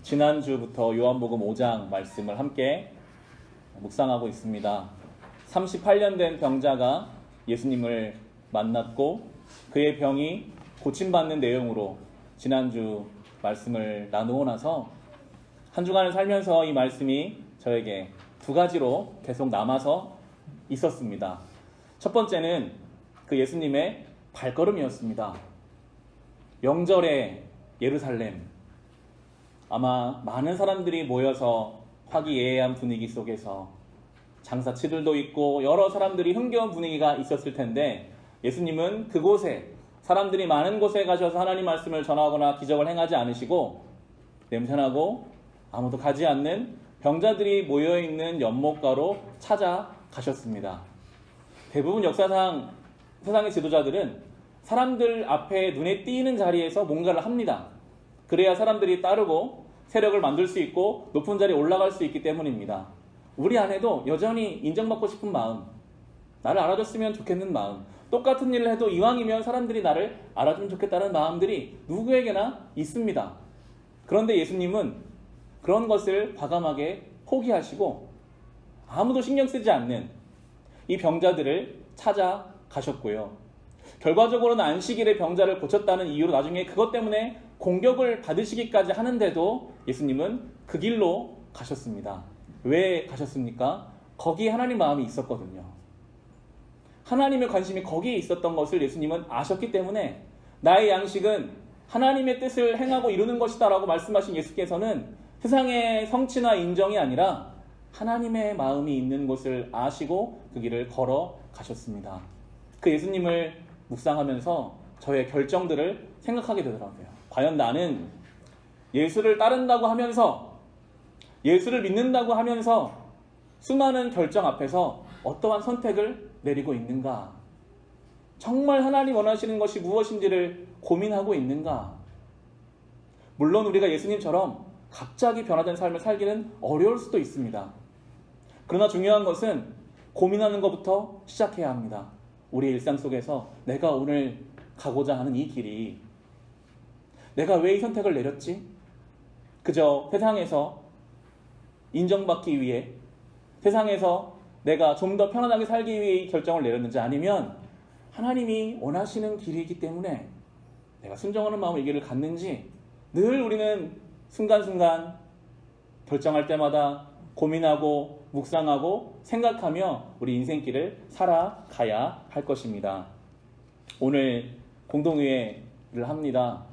지난주부터 요한복음 5장 말씀을 함께 묵상하고 있습니다. 38년 된 병자가 예수님을 만났고 그의 병이 고침받는 내용으로 지난주 말씀을 나누고 나서 한 주간을 살면서 이 말씀이 저에게 두 가지로 계속 남아서 있었습니다. 첫 번째는 그 예수님의 발걸음이었습니다. 명절의 예루살렘, 아마 많은 사람들이 모여서 화기애애한 분위기 속에서 장사치들도 있고 여러 사람들이 흥겨운 분위기가 있었을 텐데, 예수님은 그곳에, 사람들이 많은 곳에 가셔서 하나님 말씀을 전하거나 기적을 행하지 않으시고 냄새나고 아무도 가지 않는 병자들이 모여있는 연못가로 찾아가셨습니다. 대부분 역사상 세상의 지도자들은 사람들 앞에 눈에 띄는 자리에서 뭔가를 합니다. 그래야 사람들이 따르고 세력을 만들 수 있고 높은 자리에 올라갈 수 있기 때문입니다. 우리 안에도 여전히 인정받고 싶은 마음, 나를 알아줬으면 좋겠는 마음, 똑같은 일을 해도 이왕이면 사람들이 나를 알아주면 좋겠다는 마음들이 누구에게나 있습니다. 그런데 예수님은 그런 것을 과감하게 포기하시고 아무도 신경 쓰지 않는 이 병자들을 찾아가셨고요. 결과적으로는 안식일에 병자를 고쳤다는 이유로 나중에 그것 때문에 공격을 받으시기까지 하는데도 예수님은 그 길로 가셨습니다. 왜 가셨습니까? 거기에 하나님 마음이 있었거든요. 하나님의 관심이 거기에 있었던 것을 예수님은 아셨기 때문에 나의 양식은 하나님의 뜻을 행하고 이루는 것이다 라고 말씀하신 예수께서는 세상의 성취나 인정이 아니라 하나님의 마음이 있는 곳을 아시고 그 길을 걸어 가셨습니다. 그 예수님을 묵상하면서 저의 결정들을 생각하게 되더라고요. 과연 나는 예수를 따른다고 하면서, 예수를 믿는다고 하면서 수많은 결정 앞에서 어떠한 선택을 내리고 있는가? 정말 하나님 원하시는 것이 무엇인지를 고민하고 있는가? 물론 우리가 예수님처럼 갑자기 변화된 삶을 살기는 어려울 수도 있습니다. 그러나 중요한 것은 고민하는 것부터 시작해야 합니다. 우리 일상 속에서 내가 오늘 가고자 하는 이 길이, 내가 왜 이 선택을 내렸지? 그저 세상에서 인정받기 위해, 세상에서 내가 좀 더 편안하게 살기 위해 이 결정을 내렸는지, 아니면 하나님이 원하시는 길이기 때문에 내가 순종하는 마음으로 이 길을 갔는지, 늘 우리는 순간순간 결정할 때마다 고민하고 묵상하고 생각하며 우리 인생길을 살아가야 할 것입니다. 오늘 공동회의를 합니다.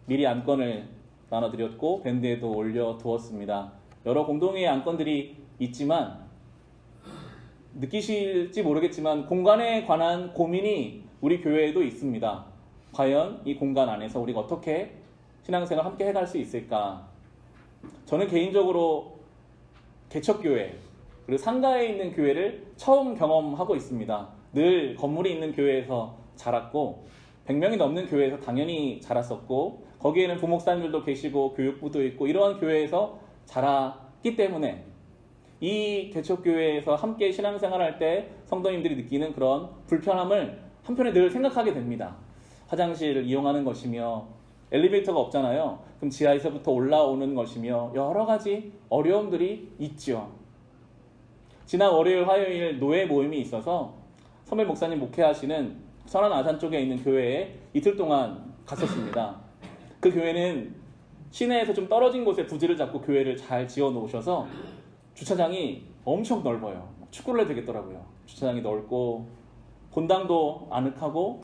미리 안건을 나눠드렸고 밴드에도 올려두었습니다. 여러 공동회의 안건들이 있지만 느끼실지 모르겠지만 공간에 관한 고민이 우리 교회에도 있습니다. 과연 이 공간 안에서 우리가 어떻게 신앙생활 함께 해갈 수 있을까? 저는 개인적으로 개척교회, 그리고 상가에 있는 교회를 처음 경험하고 있습니다. 늘 건물이 있는 교회에서 자랐고 100명이 넘는 교회에서 당연히 자랐었고, 거기에는 부목사님들도 계시고 교육부도 있고 이러한 교회에서 자랐기 때문에 이 개척교회에서 함께 신앙생활할 때 성도님들이 느끼는 그런 불편함을 한편에 늘 생각하게 됩니다. 화장실을 이용하는 것이며, 엘리베이터가 없잖아요. 그럼 지하에서부터 올라오는 것이며, 여러 가지 어려움들이 있죠. 지난 월요일, 화요일 노예 모임이 있어서 선배 목사님 목회하시는 선안 아산 쪽에 있는 교회에 이틀 동안 갔었습니다. 그 교회는 시내에서 좀 떨어진 곳에 부지를 잡고 교회를 잘 지어 놓으셔서 주차장이 엄청 넓어요. 축구를 해도 되겠더라고요. 주차장이 넓고 본당도 아늑하고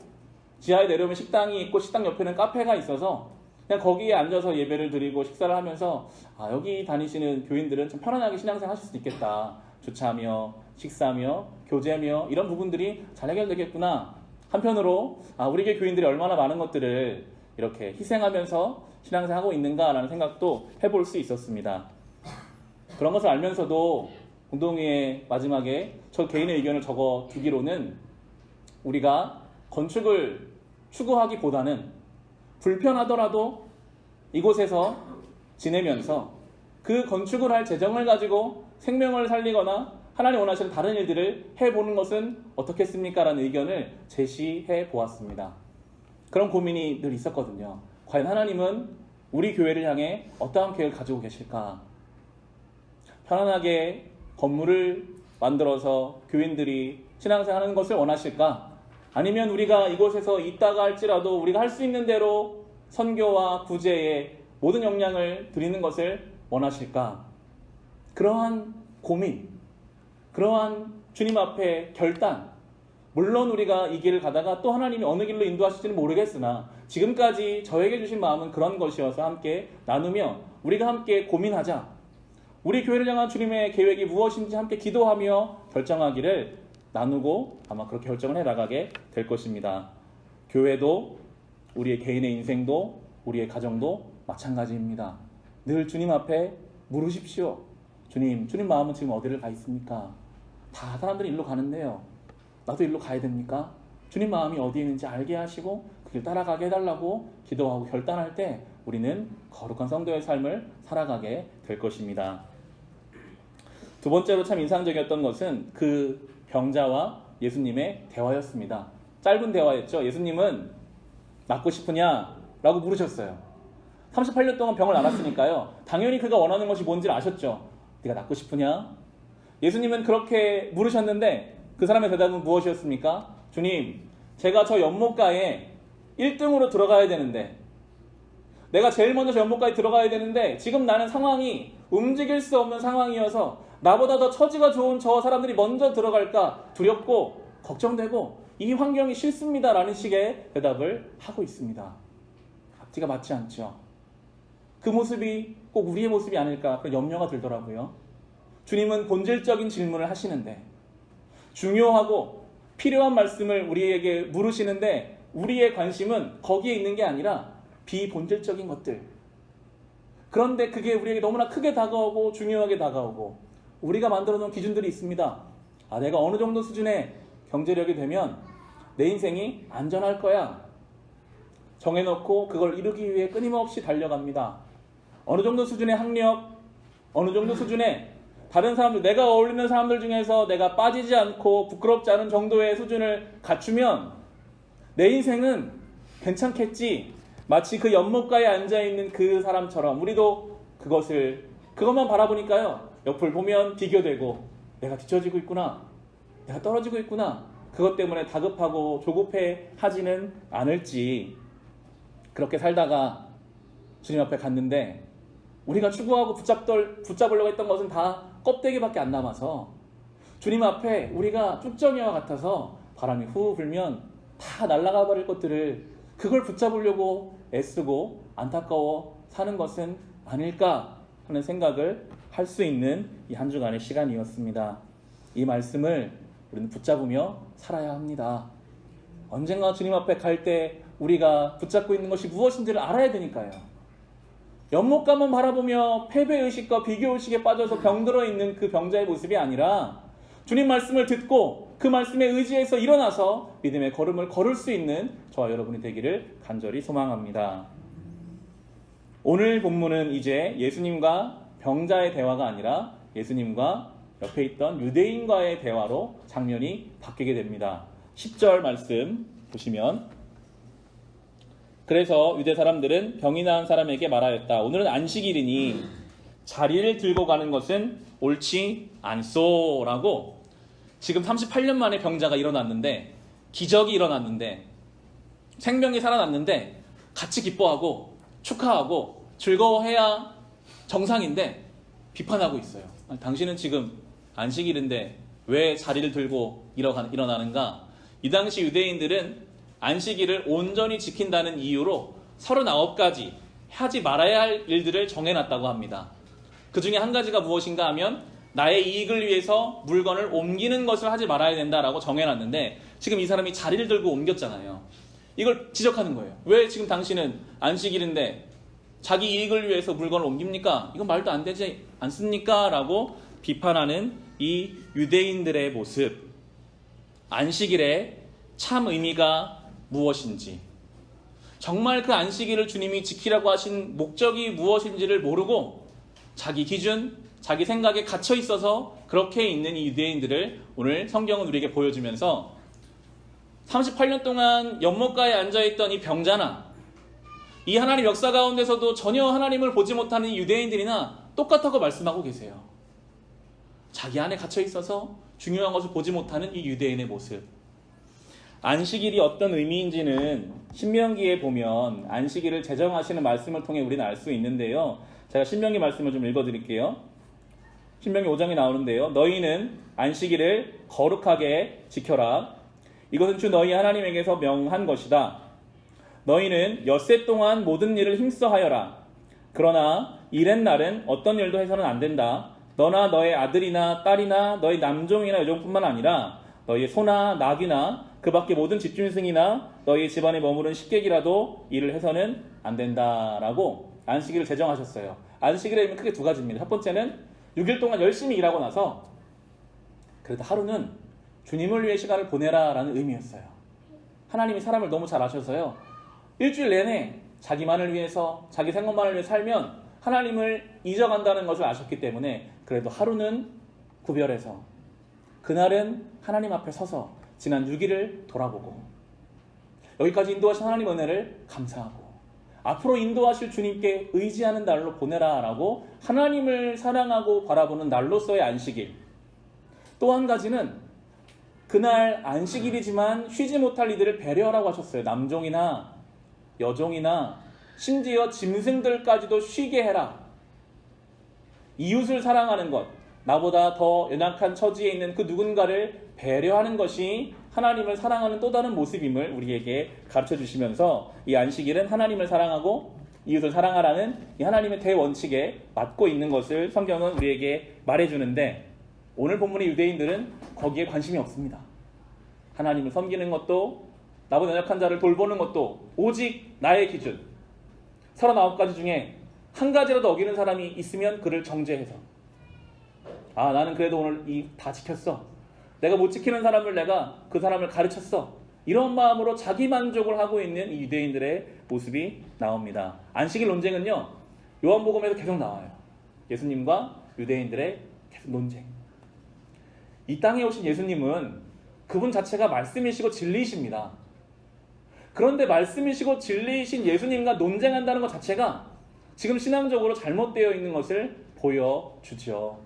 지하에 내려오면 식당이 있고 식당 옆에는 카페가 있어서 그냥 거기에 앉아서 예배를 드리고 식사를 하면서 여기 다니시는 교인들은 좀 편안하게 신앙생활 하실 수 있겠다. 주차하며 식사하며 교제하며 이런 부분들이 잘 해결되겠구나. 한편으로 우리 교회 교인들이 얼마나 많은 것들을 이렇게 희생하면서 신앙생활 하고 있는가라는 생각도 해볼 수 있었습니다. 그런 것을 알면서도 공동회의 마지막에 저 개인의 의견을 적어 두기로는, 우리가 건축을 추구하기보다는 불편하더라도 이곳에서 지내면서 그 건축을 할 재정을 가지고 생명을 살리거나 하나님 원하시는 다른 일들을 해보는 것은 어떻겠습니까? 라는 의견을 제시해 보았습니다. 그런 고민이 늘 있었거든요. 과연 하나님은 우리 교회를 향해 어떠한 계획을 가지고 계실까? 편안하게 건물을 만들어서 교인들이 신앙생활하는 것을 원하실까? 아니면 우리가 이곳에서 있다가 할지라도 우리가 할 수 있는 대로 선교와 구제에 모든 역량을 드리는 것을 원하실까? 그러한 고민, 그러한 주님 앞에 결단, 물론 우리가 이 길을 가다가 또 하나님이 어느 길로 인도하실지는 모르겠으나 지금까지 저에게 주신 마음은 그런 것이어서 함께 나누며 우리가 함께 고민하자. 우리 교회를 향한 주님의 계획이 무엇인지 함께 기도하며 결정하기를 나누고 아마 그렇게 결정을 해나가게 될 것입니다. 교회도 우리의 개인의 인생도 우리의 가정도 마찬가지입니다. 늘 주님 앞에 물으십시오. 주님 마음은 지금 어디를 가 있습니까? 다 사람들이 일로 가는데요. 나도 일로 가야 됩니까? 주님 마음이 어디에 있는지 알게 하시고 그 길 따라가게 해달라고 기도하고 결단할 때 우리는 거룩한 성도의 삶을 살아가게 될 것입니다. 두 번째로 참 인상적이었던 것은 그 병자와 예수님의 대화였습니다. 짧은 대화였죠. 예수님은 낫고 싶으냐? 라고 물으셨어요. 38년 동안 병을 앓았으니까요. 당연히 그가 원하는 것이 뭔지를 아셨죠. 네가 낫고 싶으냐? 예수님은 그렇게 물으셨는데 그 사람의 대답은 무엇이었습니까? 주님, 제가 저 연못가에 1등으로 들어가야 되는데 내가 제일 먼저 저 연못가에 들어가야 되는데 지금 나는 상황이 움직일 수 없는 상황이어서 나보다 더 처지가 좋은 저 사람들이 먼저 들어갈까 두렵고 걱정되고 이 환경이 싫습니다 라는 식의 대답을 하고 있습니다. 앞뒤가 맞지 않죠. 그 모습이 꼭 우리의 모습이 아닐까 그런 염려가 들더라고요. 주님은 본질적인 질문을 하시는데 중요하고 필요한 말씀을 우리에게 물으시는데 우리의 관심은 거기에 있는 게 아니라 비본질적인 것들. 그런데 그게 우리에게 너무나 크게 다가오고 중요하게 다가오고 우리가 만들어 놓은 기준들이 있습니다. 내가 어느 정도 수준의 경제력이 되면 내 인생이 안전할 거야. 정해놓고 그걸 이루기 위해 끊임없이 달려갑니다. 어느 정도 수준의 학력, 어느 정도 수준의 다른 사람들, 내가 어울리는 사람들 중에서 내가 빠지지 않고 부끄럽지 않은 정도의 수준을 갖추면 내 인생은 괜찮겠지. 마치 그 연못가에 앉아있는 그 사람처럼 우리도 그것만 바라보니까요. 옆을 보면 비교되고 내가 뒤처지고 있구나. 내가 떨어지고 있구나. 그것 때문에 다급하고 조급해 하지는 않을지 그렇게 살다가 주님 앞에 갔는데 우리가 추구하고 붙잡으려고 했던 것은 다 껍데기밖에 안 남아서 주님 앞에 우리가 쭉정이와 같아서 바람이 후 불면 다 날아가 버릴 것들을 그걸 붙잡으려고 애쓰고 안타까워 사는 것은 아닐까 하는 생각을 할 수 있는 이 한 주간의 시간이었습니다. 이 말씀을 우리는 붙잡으며 살아야 합니다. 언젠가 주님 앞에 갈 때 우리가 붙잡고 있는 것이 무엇인지를 알아야 되니까요. 연못가만 바라보며 패배의식과 비교의식에 빠져서 병들어 있는 그 병자의 모습이 아니라 주님 말씀을 듣고 그 말씀에 의지해서 일어나서 믿음의 걸음을 걸을 수 있는 저와 여러분이 되기를 간절히 소망합니다. 오늘 본문은 이제 예수님과 병자의 대화가 아니라 예수님과 옆에 있던 유대인과의 대화로 장면이 바뀌게 됩니다. 10절 말씀 보시면 그래서 유대 사람들은 병이 나은 사람에게 말하였다. 오늘은 안식일이니 자리를 들고 가는 것은 옳지 않소라고 지금 38년 만에 병자가 일어났는데 기적이 일어났는데 생명이 살아났는데 같이 기뻐하고 축하하고 즐거워해야 정상인데 비판하고 있어요. 아니, 당신은 지금 안식일인데 왜 자리를 들고 일어나는가? 이 당시 유대인들은 안식일을 온전히 지킨다는 이유로 39가지 하지 말아야 할 일들을 정해놨다고 합니다. 그 중에 한 가지가 무엇인가 하면 나의 이익을 위해서 물건을 옮기는 것을 하지 말아야 된다라고 정해놨는데 지금 이 사람이 자리를 들고 옮겼잖아요. 이걸 지적하는 거예요. 왜 지금 당신은 안식일인데 자기 이익을 위해서 물건을 옮깁니까? 이건 말도 안 되지 않습니까? 라고 비판하는 이 유대인들의 모습. 안식일의 참 의미가 무엇인지, 정말 그 안식일을 주님이 지키라고 하신 목적이 무엇인지를 모르고 자기 기준, 자기 생각에 갇혀 있어서 그렇게 있는 이 유대인들을 오늘 성경은 우리에게 보여주면서 38년 동안 연못가에 앉아있던 이 병자나 이 하나님 역사 가운데서도 전혀 하나님을 보지 못하는 유대인들이나 똑같다고 말씀하고 계세요. 자기 안에 갇혀 있어서 중요한 것을 보지 못하는 이 유대인의 모습. 안식일이 어떤 의미인지는 신명기에 보면 안식일을 제정하시는 말씀을 통해 우리는 알 수 있는데요. 제가 신명기 말씀을 좀 읽어드릴게요. 신명기 5장에 나오는데요. 너희는 안식일을 거룩하게 지켜라. 이것은 주 너희 하나님에게서 명한 것이다. 너희는 엿새 동안 모든 일을 힘써 하여라. 그러나 이른 날은 어떤 일도 해서는 안 된다. 너나 너의 아들이나 딸이나 너의 남종이나 여종뿐만 아니라 너희의 소나 낙이나 그 밖에 모든 집중승이나 너희 집안에 머무른 식객이라도 일을 해서는 안 된다라고 안식일을 제정하셨어요. 안식일의 의미는 크게 두 가지입니다. 첫 번째는 6일 동안 열심히 일하고 나서 그래도 하루는 주님을 위해 시간을 보내라라는 의미였어요. 하나님이 사람을 너무 잘 아셔서요. 일주일 내내 자기만을 위해서 자기 생각만을 위해 살면 하나님을 잊어간다는 것을 아셨기 때문에 그래도 하루는 구별해서 그날은 하나님 앞에 서서 지난 6일을 돌아보고 여기까지 인도하신 하나님 은혜를 감사하고 앞으로 인도하실 주님께 의지하는 날로 보내라 라고 하나님을 사랑하고 바라보는 날로서의 안식일. 또 한 가지는 그날 안식일이지만 쉬지 못할 이들을 배려하라고 하셨어요. 남종이나 여종이나 심지어 짐승들까지도 쉬게 해라. 이웃을 사랑하는 것, 나보다 더 연약한 처지에 있는 그 누군가를 배려하는 것이 하나님을 사랑하는 또 다른 모습임을 우리에게 가르쳐 주시면서 이 안식일은 하나님을 사랑하고 이웃을 사랑하라는 이 하나님의 대원칙에 맞고 있는 것을 성경은 우리에게 말해주는데 오늘 본문의 유대인들은 거기에 관심이 없습니다. 하나님을 섬기는 것도 나보다 연약한 자를 돌보는 것도 오직 나의 기준 39가지 중에 한 가지라도 어기는 사람이 있으면 그를 정죄해서 나는 그래도 오늘 다 지켰어. 내가 못 지키는 사람을 내가 그 사람을 가르쳤어. 이런 마음으로 자기 만족을 하고 있는 이 유대인들의 모습이 나옵니다. 안식일 논쟁은요. 요한복음에서 계속 나와요. 예수님과 유대인들의 계속 논쟁. 이 땅에 오신 예수님은 그분 자체가 말씀이시고 진리이십니다. 그런데 말씀이시고 진리이신 예수님과 논쟁한다는 것 자체가 지금 신앙적으로 잘못되어 있는 것을 보여주죠.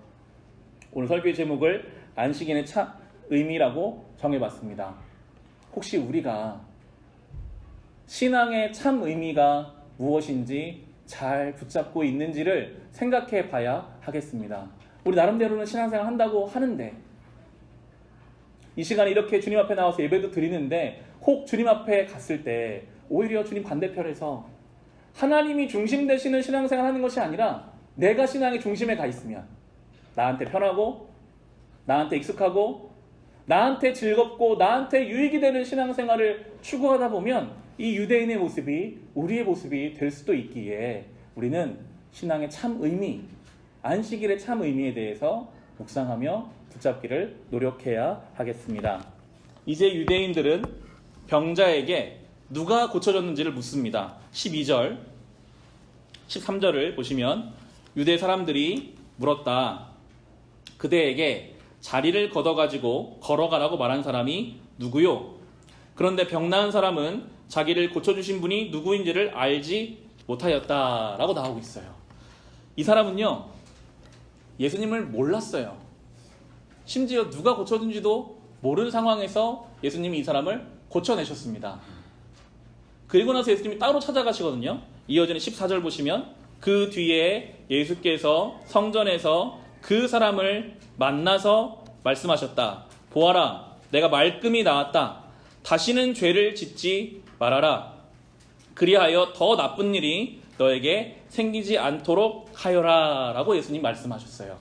오늘 설교의 제목을 안식일의 참 의미라고 정해봤습니다. 혹시 우리가 신앙의 참 의미가 무엇인지 잘 붙잡고 있는지를 생각해 봐야 하겠습니다. 우리 나름대로는 신앙생활 한다고 하는데 이 시간에 이렇게 주님 앞에 나와서 예배도 드리는데 혹 주님 앞에 갔을 때 오히려 주님 반대편에서 하나님이 중심 되시는 신앙생활 하는 것이 아니라 내가 신앙의 중심에 가 있으면 나한테 편하고 나한테 익숙하고 나한테 즐겁고 나한테 유익이 되는 신앙생활을 추구하다 보면 이 유대인의 모습이 우리의 모습이 될 수도 있기에 우리는 신앙의 참 의미, 안식일의 참 의미에 대해서 묵상하며 붙잡기를 노력해야 하겠습니다. 이제 유대인들은 병자에게 누가 고쳐줬는지를 묻습니다. 12절, 13절을 보시면 유대 사람들이 물었다. 그대에게 자리를 걷어가지고 걸어가라고 말한 사람이 누구요? 그런데 병 나은 사람은 자기를 고쳐주신 분이 누구인지를 알지 못하였다라고 나오고 있어요. 이 사람은요, 예수님을 몰랐어요. 심지어 누가 고쳐준지도 모르는 상황에서 예수님이 이 사람을 고쳐내셨습니다. 그리고 나서 예수님이 따로 찾아가시거든요. 이어지는 14절 보시면 그 뒤에 예수께서 성전에서 그 사람을 만나서 말씀하셨다. 보아라, 내가 말끔히 나았다. 다시는 죄를 짓지 말아라. 그리하여 더 나쁜 일이 너에게 생기지 않도록 하여라 라고 예수님 말씀하셨어요.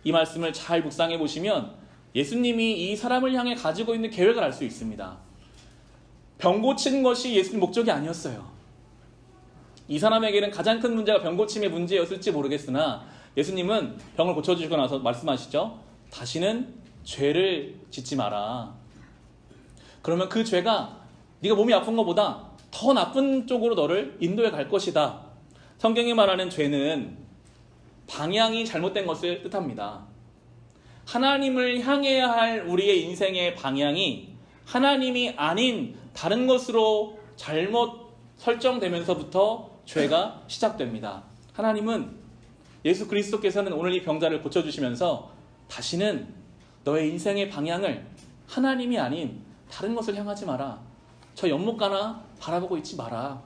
이 말씀을 잘 묵상해 보시면 예수님이 이 사람을 향해 가지고 있는 계획을 알 수 있습니다. 병 고치는 것이 예수님 목적이 아니었어요. 이 사람에게는 가장 큰 문제가 병 고침의 문제였을지 모르겠으나 예수님은 병을 고쳐주시고 나서 말씀하시죠. 다시는 죄를 짓지 마라. 그러면 그 죄가 네가 몸이 아픈 것보다 더 나쁜 쪽으로 너를 인도해 갈 것이다. 성경이 말하는 죄는 방향이 잘못된 것을 뜻합니다. 하나님을 향해야 할 우리의 인생의 방향이 하나님이 아닌 다른 것으로 잘못 설정되면서부터 죄가 시작됩니다. 하나님은 예수 그리스도께서는 오늘 이 병자를 고쳐주시면서 다시는 너의 인생의 방향을 하나님이 아닌 다른 것을 향하지 마라. 저 연못가나 바라보고 있지 마라.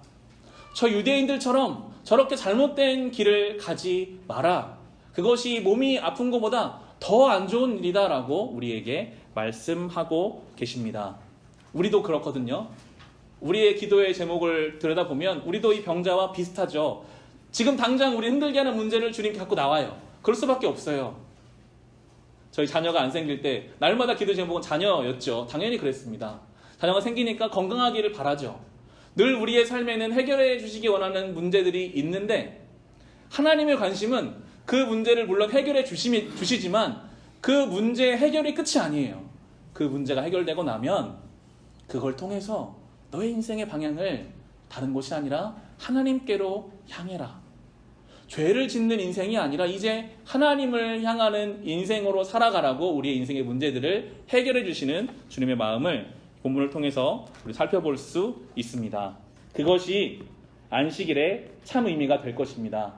저 유대인들처럼 저렇게 잘못된 길을 가지 마라. 그것이 몸이 아픈 것보다 더 안 좋은 일이다라고 우리에게 말씀하고 계십니다. 우리도 그렇거든요. 우리의 기도의 제목을 들여다보면 우리도 이 병자와 비슷하죠. 지금 당장 우리 힘들게 하는 문제를 주님께 갖고 나와요. 그럴 수밖에 없어요. 저희 자녀가 안 생길 때 날마다 기도 제목은 자녀였죠. 당연히 그랬습니다. 자녀가 생기니까 건강하기를 바라죠. 늘 우리의 삶에는 해결해 주시기 원하는 문제들이 있는데 하나님의 관심은 그 문제를 물론 해결해 주시지만 그 문제의 해결이 끝이 아니에요. 그 문제가 해결되고 나면 그걸 통해서 너의 인생의 방향을 다른 곳이 아니라 하나님께로 향해라. 죄를 짓는 인생이 아니라 이제 하나님을 향하는 인생으로 살아가라고 우리의 인생의 문제들을 해결해 주시는 주님의 마음을 본문을 통해서 우리 살펴볼 수 있습니다. 그것이 안식일의 참 의미가 될 것입니다.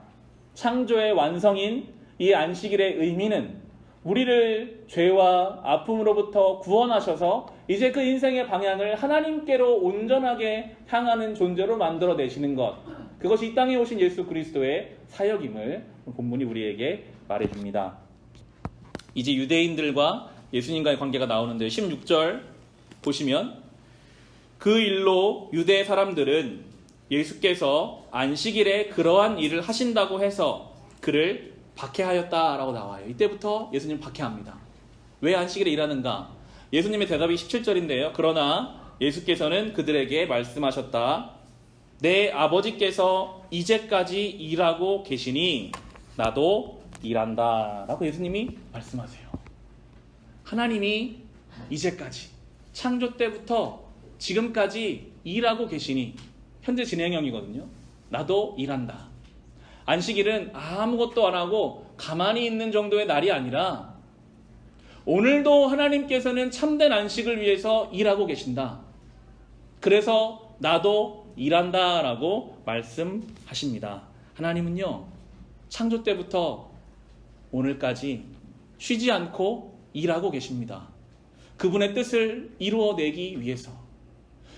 창조의 완성인 이 안식일의 의미는 우리를 죄와 아픔으로부터 구원하셔서 이제 그 인생의 방향을 하나님께로 온전하게 향하는 존재로 만들어내시는 것, 그것이 이 땅에 오신 예수 그리스도의 사역임을 본문이 우리에게 말해줍니다. 이제 유대인들과 예수님과의 관계가 나오는데 16절 보시면 그 일로 유대 사람들은 예수께서 안식일에 그러한 일을 하신다고 해서 그를 박해하였다라고 나와요. 이때부터 예수님 박해합니다. 왜 안식일에 일하는가? 예수님의 대답이 17절인데요. 그러나 예수께서는 그들에게 말씀하셨다. 내 아버지께서 이제까지 일하고 계시니 나도 일한다 라고 예수님이 말씀하세요. 하나님이 이제까지 창조 때부터 지금까지 일하고 계시니 현재 진행형이거든요. 나도 일한다. 안식일은 아무것도 안 하고 가만히 있는 정도의 날이 아니라 오늘도 하나님께서는 참된 안식을 위해서 일하고 계신다. 그래서 나도 일한다 라고 말씀하십니다. 하나님은요, 창조 때부터 오늘까지 쉬지 않고 일하고 계십니다. 그분의 뜻을 이루어내기 위해서,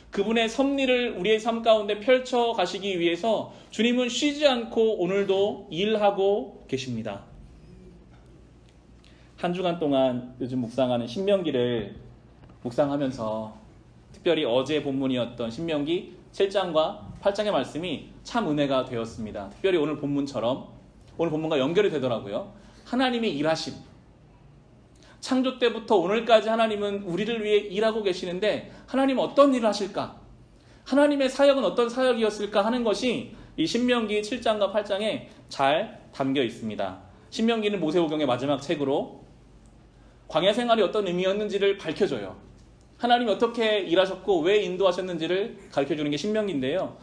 그분의 섭리를 우리의 삶 가운데 펼쳐 가시기 위해서 주님은 쉬지 않고 오늘도 일하고 계십니다. 한 주간 동안 요즘 묵상하는 신명기를 묵상하면서 특별히 어제 본문이었던 신명기 7장과 8장의 말씀이 참 은혜가 되었습니다. 특별히 오늘 본문처럼 오늘 본문과 연결이 되더라고요. 하나님의 일하심, 창조 때부터 오늘까지 하나님은 우리를 위해 일하고 계시는데 하나님은 어떤 일을 하실까? 하나님의 사역은 어떤 사역이었을까 하는 것이 이 신명기 7장과 8장에 잘 담겨 있습니다. 신명기는 모세오경의 마지막 책으로 광야 생활이 어떤 의미였는지를 밝혀줘요. 하나님이 어떻게 일하셨고 왜 인도하셨는지를 가르쳐주는 게 신명기인데요.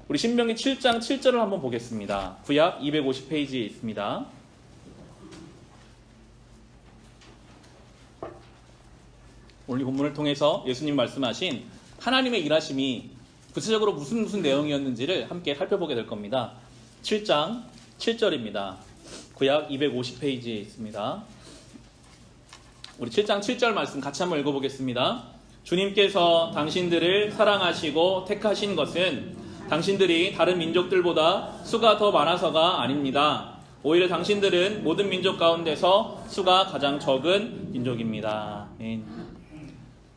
우리 신명기 7장 7절을 한번 보겠습니다. 구약 250페이지에 있습니다. 오늘 이 본문을 통해서 예수님 말씀하신 하나님의 일하심이 구체적으로 무슨 내용이었는지를 함께 살펴보게 될 겁니다. 7장 7절입니다. 구약 250페이지에 있습니다. 우리 7장 7절 말씀 같이 한번 읽어보겠습니다. 주님께서 당신들을 사랑하시고 택하신 것은 당신들이 다른 민족들보다 수가 더 많아서가 아닙니다. 오히려 당신들은 모든 민족 가운데서 수가 가장 적은 민족입니다.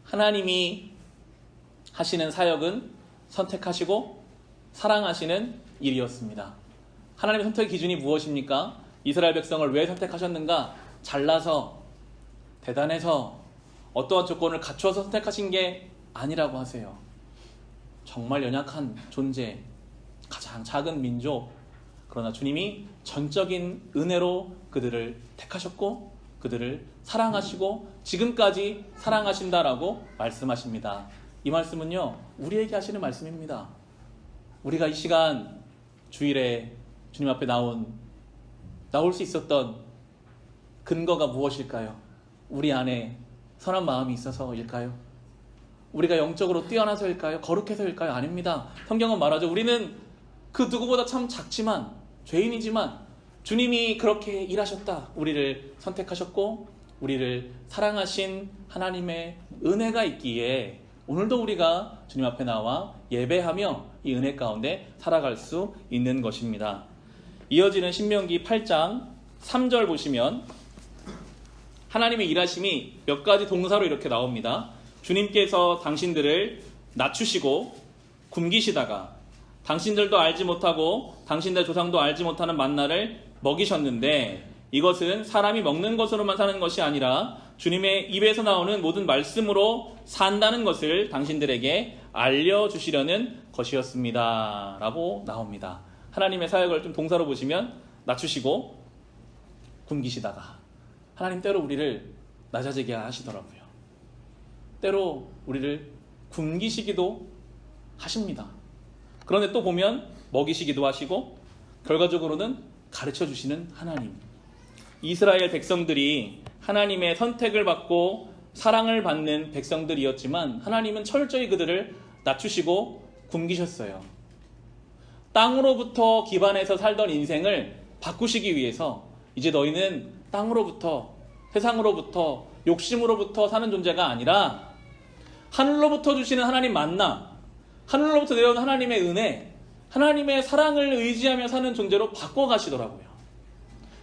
하나님이 하시는 사역은 선택하시고 사랑하시는 일이었습니다. 하나님의 선택의 기준이 무엇입니까? 이스라엘 백성을 왜 선택하셨는가? 잘나서, 대단해서, 어떠한 조건을 갖추어서 선택하신 게 아니라고 하세요. 정말 연약한 존재, 가장 작은 민족, 그러나 주님이 전적인 은혜로 그들을 택하셨고 그들을 사랑하시고 지금까지 사랑하신다라고 말씀하십니다. 이 말씀은요, 우리에게 하시는 말씀입니다. 우리가 이 시간 주일에 주님 앞에 나올 수 있었던 근거가 무엇일까요? 우리 안에 선한 마음이 있어서일까요? 우리가 영적으로 뛰어나서일까요? 거룩해서일까요? 아닙니다. 성경은 말하죠. 우리는 그 누구보다 참 작지만 죄인이지만 주님이 그렇게 일하셨다. 우리를 선택하셨고 우리를 사랑하신 하나님의 은혜가 있기에 오늘도 우리가 주님 앞에 나와 예배하며 이 은혜 가운데 살아갈 수 있는 것입니다. 이어지는 신명기 8장 3절 보시면 하나님의 일하심이 몇 가지 동사로 이렇게 나옵니다. 주님께서 당신들을 낮추시고 굶기시다가 당신들도 알지 못하고 당신들 조상도 알지 못하는 만나를 먹이셨는데 이것은 사람이 먹는 것으로만 사는 것이 아니라 주님의 입에서 나오는 모든 말씀으로 산다는 것을 당신들에게 알려주시려는 것이었습니다. 라고 나옵니다. 하나님의 사역을 좀 동사로 보시면 낮추시고 굶기시다가 하나님 때로 우리를 낮아지게 하시더라고요. 때로 우리를 굶기시기도 하십니다. 그런데 또 보면 먹이시기도 하시고 결과적으로는 가르쳐 주시는 하나님. 이스라엘 백성들이 하나님의 선택을 받고 사랑을 받는 백성들이었지만 하나님은 철저히 그들을 낮추시고 굶기셨어요. 땅으로부터 기반해서 살던 인생을 바꾸시기 위해서 이제 너희는 땅으로부터 세상으로부터 욕심으로부터 사는 존재가 아니라 하늘로부터 주시는 하나님 만나, 하늘로부터 내려오는 하나님의 은혜, 하나님의 사랑을 의지하며 사는 존재로 바꿔가시더라고요.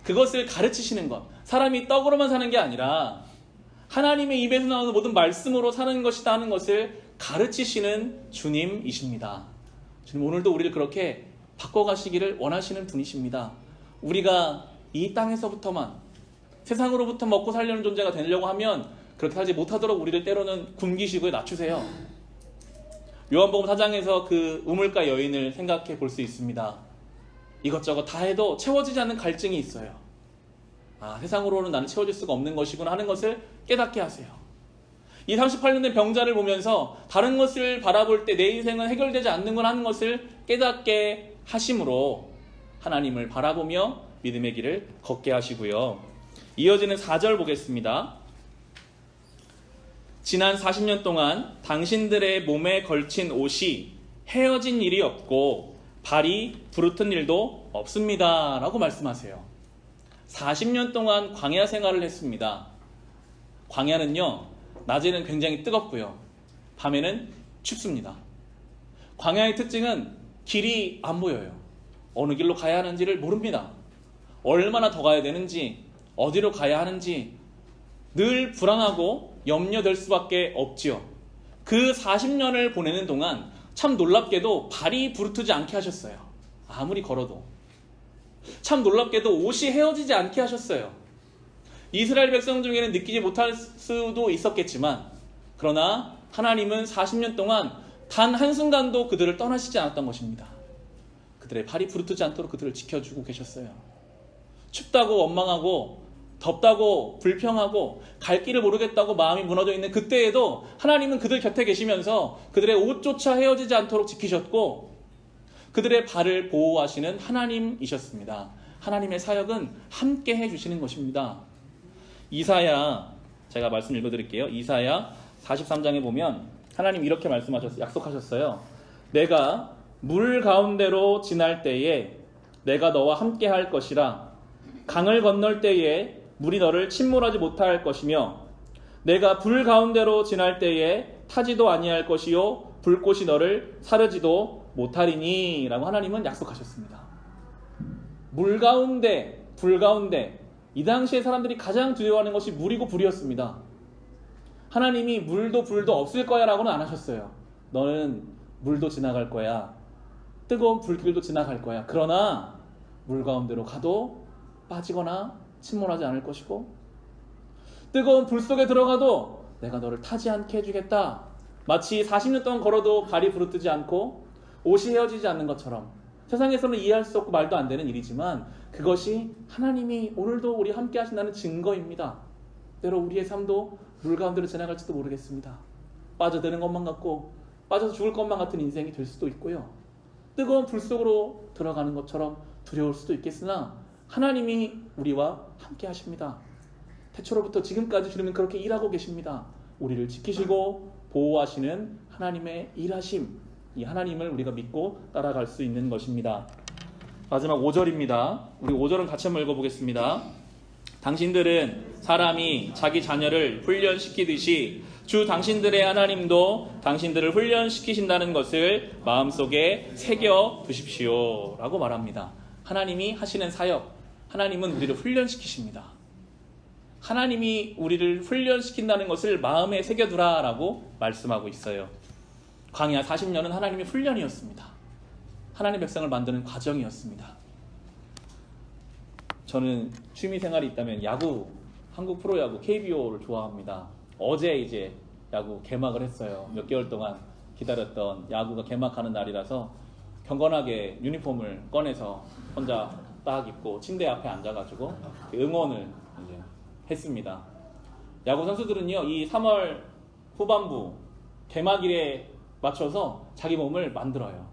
그것을 가르치시는 것, 사람이 떡으로만 사는 게 아니라 하나님의 입에서 나오는 모든 말씀으로 사는 것이다 하는 것을 가르치시는 주님이십니다. 주님 오늘도 우리를 그렇게 바꿔가시기를 원하시는 분이십니다. 우리가 이 땅에서부터만 세상으로부터 먹고 살려는 존재가 되려고 하면 그렇게 하지 못하도록 우리를 때로는 굶기시고 낮추세요. 요한복음 4장에서 그 우물가 여인을 생각해 볼 수 있습니다. 이것저것 다 해도 채워지지 않는 갈증이 있어요. 아, 세상으로는 나는 채워질 수가 없는 것이구나 하는 것을 깨닫게 하세요. 이 38년 된 병자를 보면서 다른 것을 바라볼 때 내 인생은 해결되지 않는 걸 하는 것을 깨닫게 하심으로 하나님을 바라보며 믿음의 길을 걷게 하시고요. 이어지는 4절 보겠습니다. 지난 40년 동안 당신들의 몸에 걸친 옷이 헤어진 일이 없고 발이 부르튼 일도 없습니다. 라고 말씀하세요. 40년 동안 광야 생활을 했습니다. 광야는요, 낮에는 굉장히 뜨겁고요. 밤에는 춥습니다. 광야의 특징은 길이 안 보여요. 어느 길로 가야 하는지를 모릅니다. 얼마나 더 가야 되는지, 어디로 가야 하는지 늘 불안하고 염려될 수밖에 없지요. 그 40년을 보내는 동안 참 놀랍게도 발이 부르트지 않게 하셨어요. 아무리 걸어도. 참 놀랍게도 옷이 헤어지지 않게 하셨어요. 이스라엘 백성 중에는 느끼지 못할 수도 있었겠지만 그러나 하나님은 40년 동안 단 한순간도 그들을 떠나시지 않았던 것입니다. 그들의 발이 부르트지 않도록 그들을 지켜주고 계셨어요. 춥다고 원망하고 덥다고 불평하고 갈 길을 모르겠다고 마음이 무너져 있는 그때에도 하나님은 그들 곁에 계시면서 그들의 옷조차 헤어지지 않도록 지키셨고 그들의 발을 보호하시는 하나님이셨습니다. 하나님의 사역은 함께 해주시는 것입니다. 이사야, 제가 말씀 읽어드릴게요. 이사야 43장에 보면 하나님 이렇게 약속하셨어요. 내가 물 가운데로 지날 때에 내가 너와 함께 할 것이라. 강을 건널 때에 물이 너를 침몰하지 못할 것이며 내가 불 가운데로 지날 때에 타지도 아니할 것이요 불꽃이 너를 사르지도 못하리니 라고 하나님은 약속하셨습니다. 물 가운데, 불 가운데, 이 당시에 사람들이 가장 두려워하는 것이 물이고 불이었습니다. 하나님이 물도 불도 없을 거야 라고는 안 하셨어요. 너는 물도 지나갈 거야. 뜨거운 불길도 지나갈 거야. 그러나 물 가운데로 가도 빠지거나 침몰하지 않을 것이고 뜨거운 불 속에 들어가도 내가 너를 타지 않게 해주겠다. 마치 40년 동안 걸어도 발이 부르뜨지 않고 옷이 헤어지지 않는 것처럼 세상에서는 이해할 수 없고 말도 안 되는 일이지만 그것이 하나님이 오늘도 우리 함께 하신다는 증거입니다. 때로 우리의 삶도 물 가운데로 지나갈지도 모르겠습니다. 빠져드는 것만 같고 빠져서 죽을 것만 같은 인생이 될 수도 있고요. 뜨거운 불 속으로 들어가는 것처럼 두려울 수도 있겠으나 하나님이 우리와 함께 하십니다. 태초로부터 지금까지 주님은 그렇게 일하고 계십니다. 우리를 지키시고 보호하시는 하나님의 일하심, 이 하나님을 우리가 믿고 따라갈 수 있는 것입니다. 마지막 5절입니다. 우리 5절은 같이 한번 읽어보겠습니다. 당신들은 사람이 자기 자녀를 훈련시키듯이 주 당신들의 하나님도 당신들을 훈련시키신다는 것을 마음속에 새겨 두십시오 라고 말합니다. 하나님이 하시는 사역, 하나님은 우리를 훈련시키십니다. 하나님이 우리를 훈련시킨다는 것을 마음에 새겨두라 라고 말씀하고 있어요. 광야 40년은 하나님의 훈련이었습니다. 하나님의 백성을 만드는 과정이었습니다. 저는 취미생활이 있다면 야구, 한국 프로야구 KBO를 좋아합니다. 어제 이제 야구 개막을 했어요. 몇 개월 동안 기다렸던 야구가 개막하는 날이라서 경건하게 유니폼을 꺼내서 혼자 딱 입고 침대 앞에 앉아가지고 응원을 이제 했습니다. 야구 선수들은요, 이 3월 후반부 개막일에 맞춰서 자기 몸을 만들어요.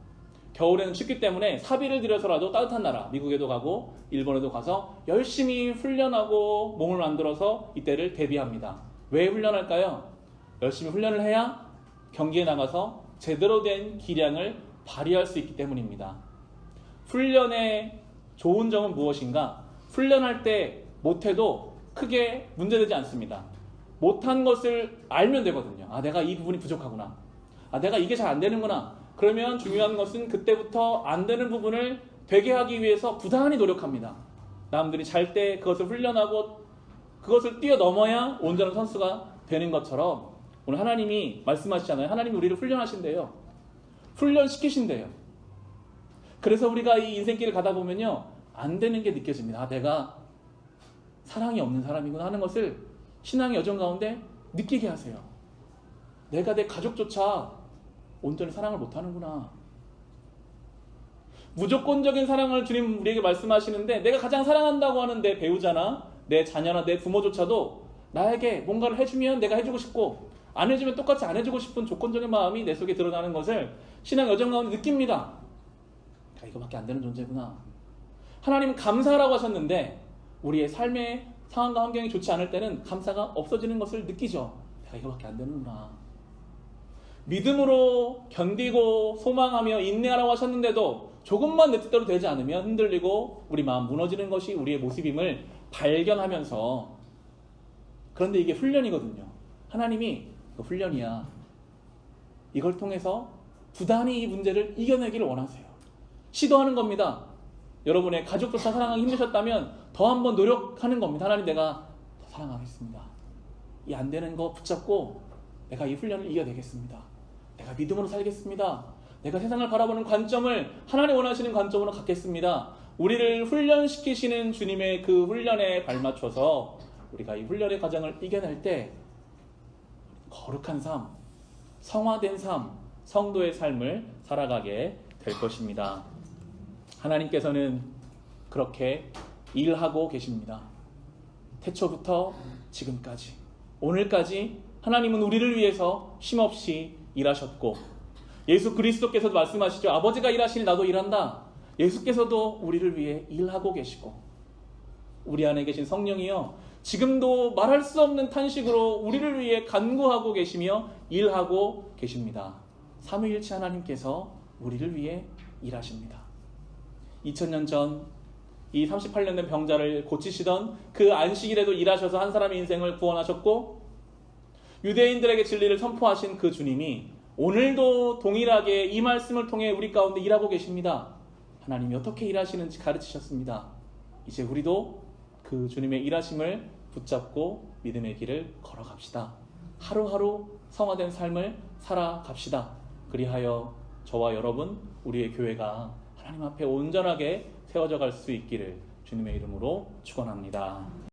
겨울에는 춥기 때문에 사비를 들여서라도 따뜻한 나라, 미국에도 가고 일본에도 가서 열심히 훈련하고 몸을 만들어서 이때를 대비합니다. 왜 훈련할까요? 열심히 훈련을 해야 경기에 나가서 제대로 된 기량을 발휘할 수 있기 때문입니다. 훈련의 좋은 점은 무엇인가? 훈련할 때 못해도 크게 문제되지 않습니다. 못한 것을 알면 되거든요. 아, 내가 이 부분이 부족하구나. 아, 내가 이게 잘 안 되는구나. 그러면 중요한 것은 그때부터 안 되는 부분을 되게 하기 위해서 부단히 노력합니다. 남들이 잘 때 그것을 훈련하고 그것을 뛰어넘어야 온전한 선수가 되는 것처럼 오늘 하나님이 말씀하시잖아요. 하나님이 우리를 훈련하신대요. 훈련시키신대요. 그래서 우리가 이 인생길을 가다 보면요, 안 되는 게 느껴집니다. 아, 내가 사랑이 없는 사람이구나 하는 것을 신앙의 여정 가운데 느끼게 하세요. 내가 내 가족조차 온전히 사랑을 못하는구나. 무조건적인 사랑을 주님 우리에게 말씀하시는데 내가 가장 사랑한다고 하는 내 배우자나 내 자녀나 내 부모조차도 나에게 뭔가를 해주면 내가 해주고 싶고 안 해주면 똑같이 안 해주고 싶은 조건적인 마음이 내 속에 드러나는 것을 신앙 여정 가운데 느낍니다. 내가 이거밖에 안 되는 존재구나. 하나님은 감사하라고 하셨는데 우리의 삶의 상황과 환경이 좋지 않을 때는 감사가 없어지는 것을 느끼죠. 내가 이거밖에 안 되는구나. 믿음으로 견디고 소망하며 인내하라고 하셨는데도 조금만 내 뜻대로 되지 않으면 흔들리고 우리 마음 무너지는 것이 우리의 모습임을 발견하면서, 그런데 이게 훈련이거든요. 하나님이 이거 훈련이야. 이걸 통해서 부단히 이 문제를 이겨내기를 원하세요. 시도하는 겁니다. 여러분의 가족조차 사랑하기 힘드셨다면 더 한번 노력하는 겁니다. 하나님, 내가 더 사랑하겠습니다. 이 안 되는 거 붙잡고 내가 이 훈련을 이겨내겠습니다. 내가 믿음으로 살겠습니다. 내가 세상을 바라보는 관점을 하나님 원하시는 관점으로 갖겠습니다. 우리를 훈련시키시는 주님의 그 훈련에 발맞춰서 우리가 이 훈련의 과정을 이겨낼 때 거룩한 삶, 성화된 삶, 성도의 삶을 살아가게 될 것입니다. 하나님께서는 그렇게 일하고 계십니다. 태초부터 지금까지, 오늘까지 하나님은 우리를 위해서 쉼없이 일하셨고, 예수 그리스도께서도 말씀하시죠. 아버지가 일하시니 나도 일한다. 예수께서도 우리를 위해 일하고 계시고, 우리 안에 계신 성령이요, 지금도 말할 수 없는 탄식으로 우리를 위해 간구하고 계시며 일하고 계십니다. 삼위일체 하나님께서 우리를 위해 일하십니다. 2000년 전 이 38년 된 병자를 고치시던 그 안식일에도 일하셔서 한 사람의 인생을 구원하셨고, 유대인들에게 진리를 선포하신 그 주님이 오늘도 동일하게 이 말씀을 통해 우리 가운데 일하고 계십니다. 하나님이 어떻게 일하시는지 가르치셨습니다. 이제 우리도 그 주님의 일하심을 붙잡고 믿음의 길을 걸어갑시다. 하루하루 성화된 삶을 살아갑시다. 그리하여 저와 여러분, 우리의 교회가 하나님 앞에 온전하게 세워져 갈 수 있기를 주님의 이름으로 축원합니다.